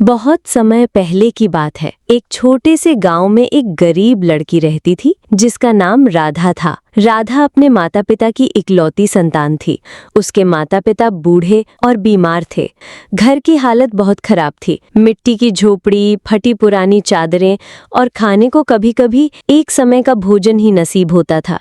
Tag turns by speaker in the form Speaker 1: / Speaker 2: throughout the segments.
Speaker 1: बहुत समय पहले की बात है। एक छोटे से गांव में एक गरीब लड़की रहती थी जिसका नाम राधा था। राधा अपने माता पिता की इकलौती संतान थी। उसके माता पिता बूढ़े और बीमार थे। घर की हालत बहुत खराब थी। मिट्टी की झोपड़ी, फटी पुरानी चादरें और खाने को कभी कभी एक समय का भोजन ही नसीब होता था।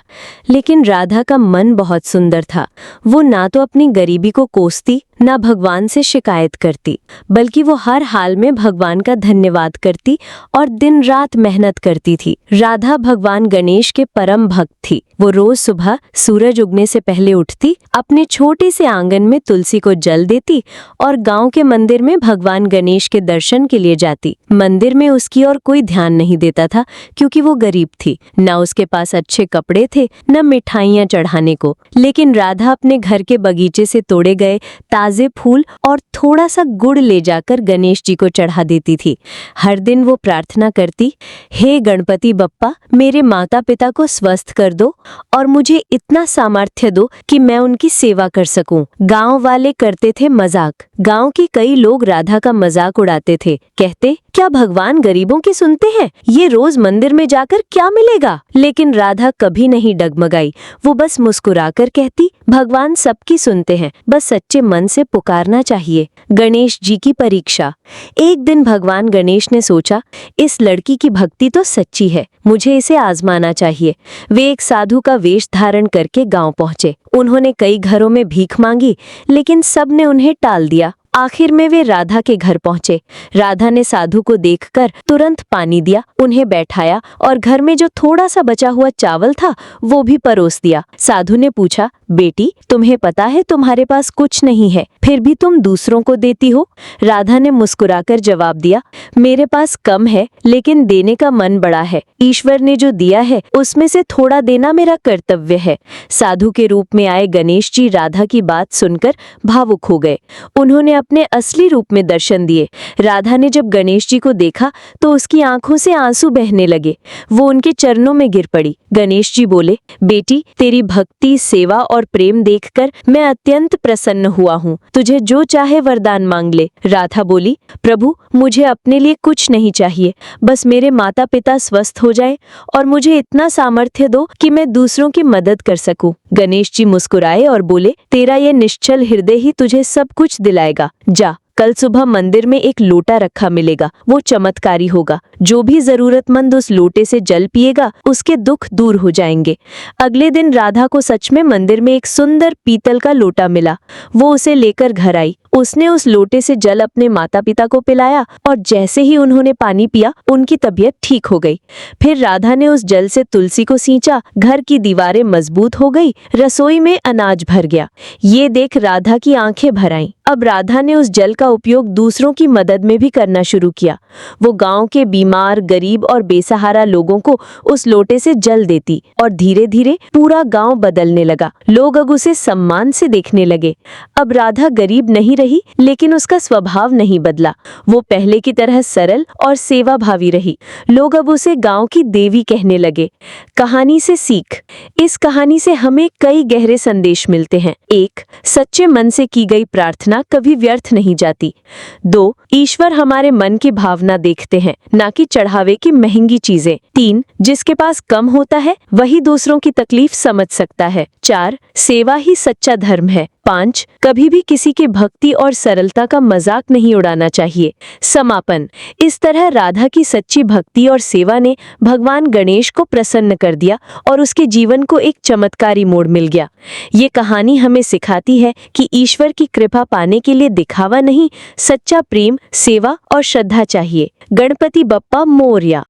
Speaker 1: लेकिन राधा का मन बहुत सुंदर था। वो ना तो अपनी गरीबी को कोसती, ना भगवान से शिकायत करती, बल्कि वो हर हाल में भगवान का धन्यवाद करती और दिन रात मेहनत करती थी। राधा भगवान गणेश के परम भक्त थी। वो रोज सुबह सूरज उगने से पहले उठती, अपने छोटे से आंगन में तुलसी को जल देती और गांव के मंदिर में भगवान गणेश के दर्शन के लिए जाती। मंदिर में उसकी और कोई ध्यान नहीं देता था, क्योंकि वो गरीब थी। न उसके पास अच्छे कपड़े थे, न मिठाइयाँ चढ़ाने को। लेकिन राधा अपने घर के बगीचे से तोड़े गए ताजे फूल और थोड़ा सा गुड़ ले जाकर गणेश जी को चढ़ा देती थी। हर दिन वो प्रार्थना करती, हे गणपति बप्पा, मेरे माता पिता को स्वस्थ कर दो और मुझे इतना सामर्थ्य दो कि मैं उनकी सेवा कर सकूं। गांव वाले करते थे मजाक। गांव के कई लोग राधा का मजाक उड़ाते थे। कहते, क्या भगवान गरीबों की सुनते हैं? ये रोज मंदिर में जाकर क्या मिलेगा? लेकिन राधा कभी नहीं डगमगाई। वो बस मुस्कुराकर कहती, भगवान सबकी सुनते हैं, बस सच्चे मन से पुकारना चाहिए। गणेश जी की परीक्षा। एक दिन भगवान गणेश ने सोचा, इस लड़की की भक्ति तो सच्ची है, मुझे इसे आजमाना चाहिए। वे एक साधु का वेश धारण करके गांव पहुंचे। उन्होंने कई घरों में भीख मांगी, लेकिन सब ने उन्हें टाल दिया। आखिर में वे राधा के घर पहुंचे। राधा ने साधु को देखकर तुरंत पानी दिया, उन्हें बैठाया और घर में जो थोड़ा सा बचा हुआ चावल था वो भी परोस दिया। साधु ने पूछा, बेटी, तुम्हें पता है तुम्हारे पास कुछ नहीं है, फिर भी तुम दूसरों को देती हो? राधा ने मुस्कुराकर जवाब दिया, मेरे पास कम है, लेकिन देने का मन बड़ा है। ईश्वर ने जो दिया है उसमें से थोड़ा देना मेरा कर्तव्य है। साधु के रूप में आए गणेश जी राधा की बात सुनकर भावुक हो गए। उन्होंने अपने असली रूप में दर्शन दिए। राधा ने जब गणेश जी को देखा तो उसकी आंखों से आंसू बहने लगे। वो उनके चरणों में गिर पड़ी। गणेश जी बोले, बेटी, तेरी भक्ति, सेवा और प्रेम देखकर मैं अत्यंत प्रसन्न हुआ हूँ। तुझे जो चाहे वरदान मांग ले। राधा बोली, प्रभु, मुझे अपने लिए कुछ नहीं चाहिए, बस मेरे माता पिता स्वस्थ हो जाए और मुझे इतना सामर्थ्य दो कि मैं दूसरों की मदद कर सकूं। गणेश जी मुस्कुराए और बोले, तेरा ये निश्चल हृदय ही तुझे सब कुछ दिलाएगा। जा, कल सुबह मंदिर में एक लोटा रखा मिलेगा, वो चमत्कारी होगा। जो भी जरूरतमंद उस लोटे से जल पिएगा उसके दुख दूर हो जाएंगे। अगले दिन राधा को सच में मंदिर में एक सुंदर पीतल का लोटा मिला। वो उसे लेकर घर आई। उसने उस लोटे से जल अपने माता पिता को पिलाया और जैसे ही उन्होंने पानी पिया उनकी तबीयत ठीक हो गई। फिर राधा ने उस जल से तुलसी को सींचा, घर की दीवारें मजबूत हो गई, रसोई में अनाज भर गया। ये देख राधा की आंखें भर आईं। अब राधा ने उस जल का उपयोग दूसरों की मदद में भी करना शुरू किया। वो गांव के बीमार, गरीब और बेसहारा लोगों को उस लोटे से जल देती और धीरे धीरे पूरा गांव बदलने लगा। लोग अब उसे सम्मान से देखने लगे। अब राधा गरीब नहीं रही, लेकिन उसका स्वभाव नहीं बदला। वो पहले की तरह सरल और सेवाभावी रही। लोग अब उसे गांव की देवी कहने लगे। कहानी से सीख। इस कहानी से हमें कई गहरे संदेश मिलते हैं। 1. सच्चे मन से की गई प्रार्थना कभी व्यर्थ नहीं जाती। 2. ईश्वर हमारे मन की भावना देखते हैं, ना कि चढ़ावे की महंगी चीजें। 3. जिसके पास कम होता है वही दूसरों की तकलीफ समझ सकता है। 4. सेवा ही सच्चा धर्म है। 5. कभी भी किसी की भक्ति और सरलता का मजाक नहीं उड़ाना चाहिए। समापन। इस तरह राधा की सच्ची भक्ति और सेवा ने भगवान गणेश को प्रसन्न कर दिया और उसके जीवन को एक चमत्कारी मोड़ मिल गया। ये कहानी हमें सिखाती है कि ईश्वर की कृपा पाने के लिए दिखावा नहीं, सच्चा प्रेम, सेवा और श्रद्धा चाहिए। गणपति बप्पा मोरया।